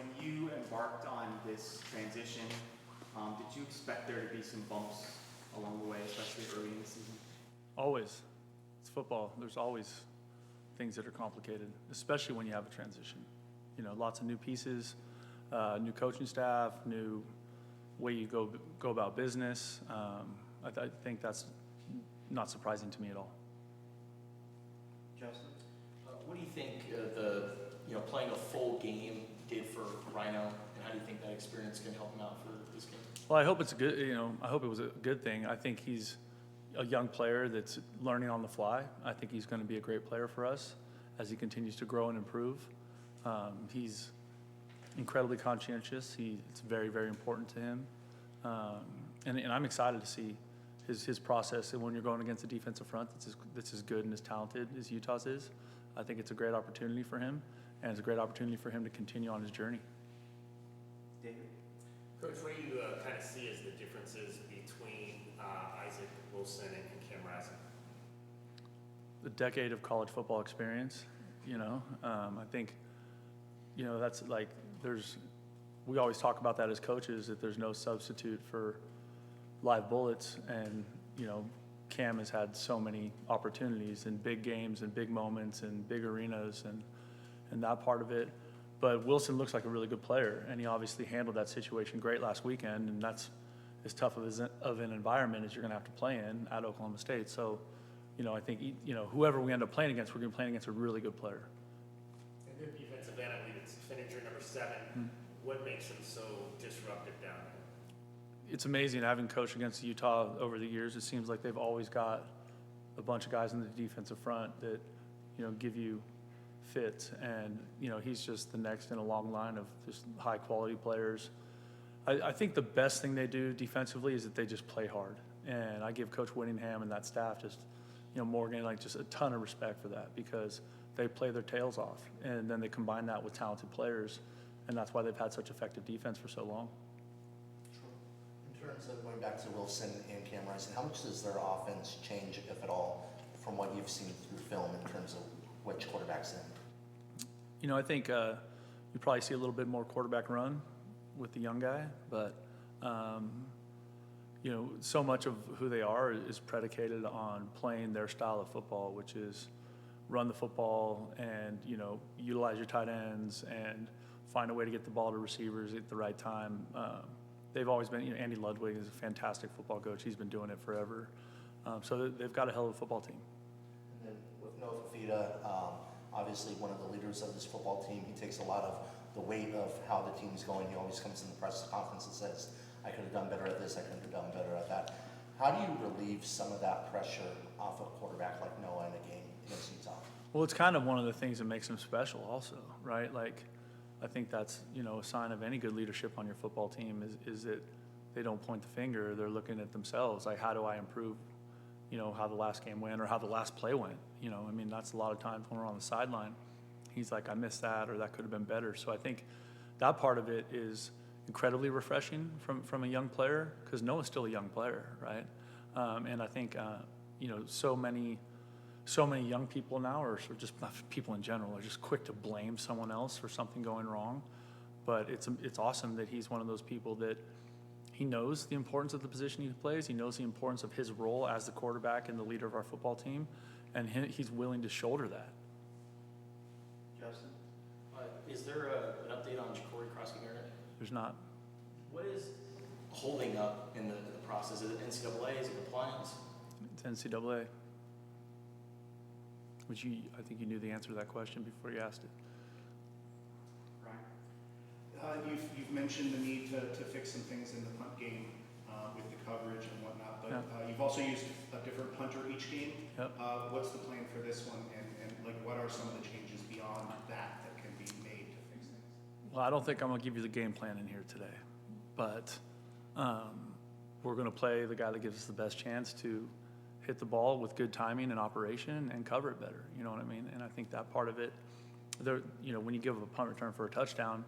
when you embarked on this transition, did you expect there to be some bumps along the way, especially early in the season? Always. It's football. There's always things that are complicated, especially when you have a transition. You know, lots of new pieces, new coaching staff, new way you go about business. I think that's not surprising to me at all. Justin? What do you think playing a full game did for Rhino, and how do you think that experience can help him out for this game? Well, I hope it's a good. I hope it was a good thing. I think he's a young player that's learning on the fly. I think he's going to be a great player for us as he continues to grow and improve. He's incredibly conscientious. It's very, very important to him, and I'm excited to see his process. And when you're going against a defensive front that's as good and as talented as Utah's is, I think it's a great opportunity for him, and it's a great opportunity for him to continue on his journey. David? Coach, what do you kind of see as the differences between Isaac Wilson and Cam Rising? The decade of college football experience, I think, that's like we always talk about that as coaches, that there's no substitute for live bullets, and Cam has had so many opportunities in big games and big moments and big arenas and that part of it. But Wilson looks like a really good player, and he obviously handled that situation great last weekend, and that's as tough of an environment as you're going to have to play in at Oklahoma State. So, I think, whoever we end up playing against, we're going to be playing against a really good player. And their defensive end, I believe it's finisher number 7. What makes them so disruptive down there? It's amazing having coached against Utah over the years. It seems like they've always got a bunch of guys in the defensive front that, give you fits. And, he's just the next in a long line of just high quality players. I think the best thing they do defensively is that they just play hard. And I give Coach Whittingham and that staff just, Morgan, just a ton of respect for that, because they play their tails off. And then they combine that with talented players. And that's why they've had such effective defense for so long. In terms of going back to Wilson and Cam Rising, how much does their offense change, if at all, from what you've seen through film in terms of which quarterback's in? I think you probably see a little bit more quarterback run with the young guy, but so much of who they are is predicated on playing their style of football, which is run the football and utilize your tight ends and find a way to get the ball to receivers at the right time. They've always been, Andy Ludwig is a fantastic football coach. He's been doing it forever. So they've got a hell of a football team. And then with Noah Fafita, obviously one of the leaders of this football team, he takes a lot of the weight of how the team's going. He always comes in the press conference and says, I could have done better at this, I could have done better at that. How do you relieve some of that pressure off a quarterback like Noah in a game against Utah? Well, it's kind of one of the things that makes him special also, right? I think that's, a sign of any good leadership on your football team is that they don't point the finger. They're looking at themselves. Like, how do I improve, how the last game went or how the last play went? That's a lot of times when we're on the sideline. He's like, I missed that, or that could have been better. So I think that part of it is incredibly refreshing from a young player, because Noah's still a young player, right? And I think, so many young people now, or just people in general, are just quick to blame someone else for something going wrong. But it's awesome that he's one of those people that he knows the importance of the position he plays. He knows the importance of his role as the quarterback and the leader of our football team, and he's willing to shoulder that. Justin? Is there an update on Ja'Cory Cross-Garrett? There's not. What is holding up in the process? Is it NCAA? Is it compliance? It's NCAA. Which I think you knew the answer to that question before you asked it. Ryan? You've mentioned the need to fix some things in the punt game with the coverage and whatnot, but you've also used a different punter each game. Yep. What's the plan for this one, and what are some of the changes beyond that can be made to fix things? Well, I don't think I'm going to give you the game plan in here today, but we're going to play the guy that gives us the best chance to hit the ball with good timing and operation and cover it better. You know what I mean? And I think that part of it, when you give a punt return for a touchdown,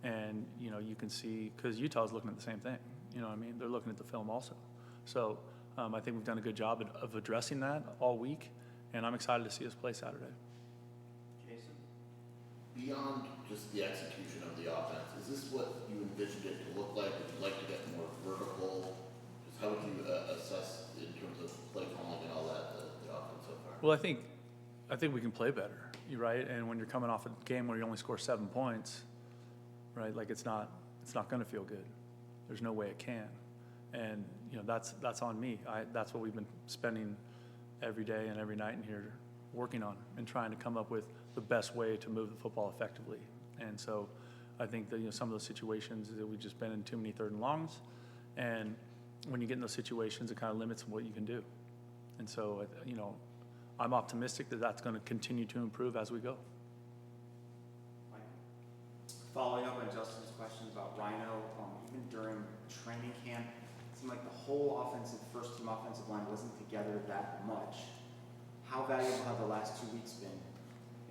and you can see, because Utah's looking at the same thing. You know what I mean? They're looking at the film also. So I think we've done a good job of addressing that all week, and I'm excited to see us play Saturday. Jason? beyond just the execution of the offense, is this what you envisioned it to look like? Would you like to get more vertical? Just how would you assess in terms of play calling and all that, the offense so far? Well, I think we can play better, you're right. And when you're coming off a game where you only score 7 points, right? Like it's not going to feel good. There's no way it can. And that's on me. That's what we've been spending every day and every night in here working on and trying to come up with the best way to move the football effectively. And so I think that some of those situations that we've just been in too many 3rd and longs, and when you get in those situations, it kind of limits what you can do. And so I'm optimistic that that's going to continue to improve as we go. Following up on Justin's question about Rhino, even during training camp, it seemed like the whole first team offensive line wasn't together that much. How valuable have the last 2 weeks been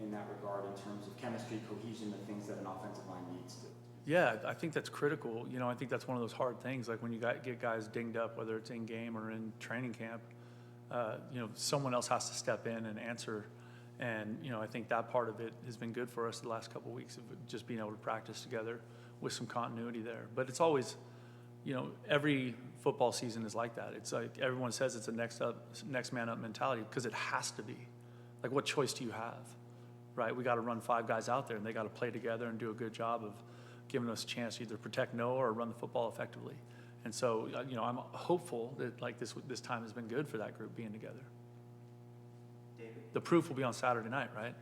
in that regard in terms of chemistry, cohesion, the things that an offensive line needs to? Yeah, I think that's critical. I think that's one of those hard things. Like when you get guys dinged up, whether it's in game or in training camp, someone else has to step in and answer. And, I think that part of it has been good for us the last couple of weeks of just being able to practice together with some continuity there. But it's always, every football season is like that. It's like everyone says it's a next man up mentality because it has to be. Like what choice do you have, right? We got to run 5 guys out there and they got to play together and do a good job of giving us a chance to either protect Noah or run the football effectively. And so, I'm hopeful that like this time has been good for that group being together. David? The proof will be on Saturday night, right?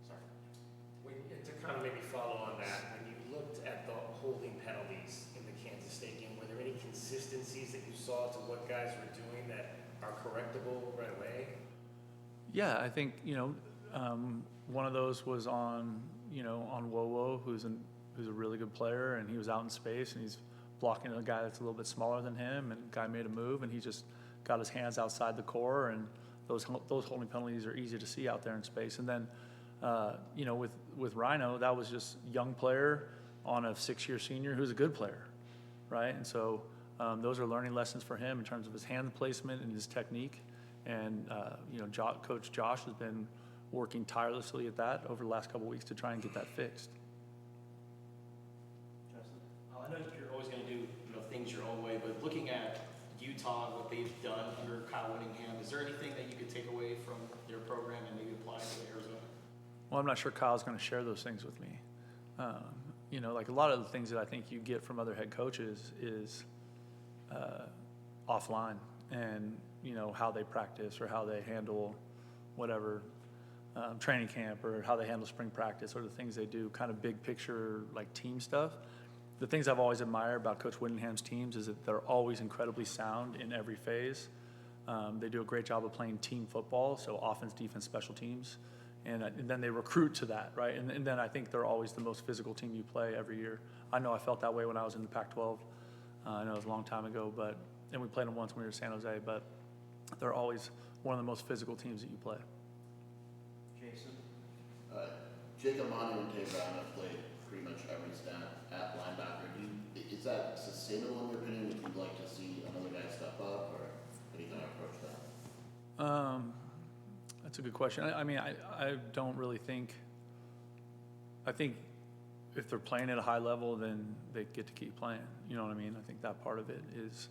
Sorry. To kind of maybe follow on that, when you looked at the holding penalties in the Kansas State game, were there any consistencies that you saw to what guys were doing that are correctable right away? Yeah, I think one of those was on Wowo, who's a really good player, and he was out in space and he's blocking a guy that's a little bit smaller than him, and the guy made a move and he just got his hands outside the core, and those holding penalties are easy to see out there in space. And then with Rhino, that was just young player on a 6-year senior who's a good player, right? And so those are learning lessons for him in terms of his hand placement and his technique. And Coach Josh has been working tirelessly at that over the last couple of weeks to try and get that fixed. Justin? I know you're always going to do things your own way, but looking at Utah and what they've done under Kyle Whittingham, is there anything that you could take away from their program and maybe apply to Arizona? Well, I'm not sure Kyle's going to share those things with me. Like a lot of the things that I think you get from other head coaches is offline, and how they practice or how they handle whatever training camp or how they handle spring practice or the things they do, kind of big picture like team stuff. The things I've always admired about Coach Whittingham's teams is that they're always incredibly sound in every phase. They do a great job of playing team football, so offense, defense, special teams, and then they recruit to that, right? And then I think they're always the most physical team you play every year. I know I felt that way when I was in the Pac-12. I know it was a long time ago, and we played them once when we were in San Jose, but they're always one of the most physical teams that you play. Jason? Jacob Manu and Tay Brown have played pretty much every snap at linebacker. Is that sustainable in your opinion? Would you like to see another guy step up, or how do you kind of approach that? That's a good question. I don't really think. I think if they're playing at a high level, then they get to keep playing. You know what I mean? I think that part of it is,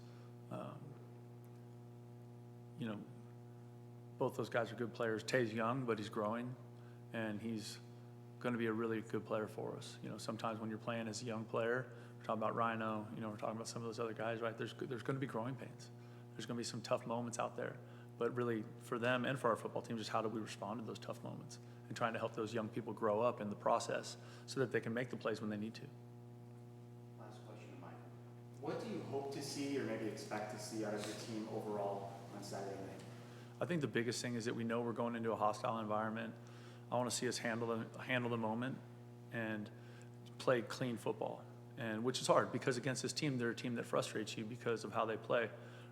both those guys are good players. Tay's young, but he's growing, and he's going to be a really good player for us. Sometimes when you're playing as a young player, we're talking about Rhino, we're talking about some of those other guys, right? There's going to be growing pains. There's going to be some tough moments out there. But really, for them and for our football team, just how do we respond to those tough moments and trying to help those young people grow up in the process so that they can make the plays when they need to. Last question, Mike. What do you hope to see or maybe expect to see out of your team overall on Saturday night? I think the biggest thing is that we know we're going into a hostile environment. I want to see us handle the moment and play clean football, and which is hard because against this team, they're a team that frustrates you because of how they play.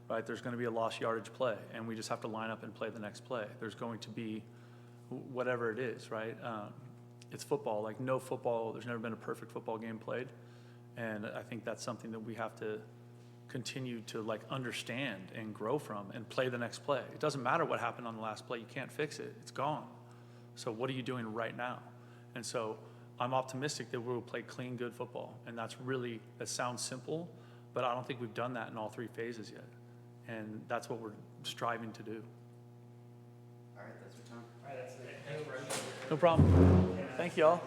Right, there's going to be a lost yardage play, and we just have to line up and play the next play. There's going to be whatever it is, right? It's football. Like no football, there's never been a perfect football game played, and I think that's something that we have to continue to understand and grow from and play the next play. It doesn't matter what happened on the last play. You can't fix it. It's gone. So what are you doing right now? And so I'm optimistic that we'll play clean, good football. And that sounds simple, but I don't think we've done that in all 3 phases yet. And that's what we're striving to do. All right, that's your time. All right, that's it. Thanks, Brent. No problem. Thank you all.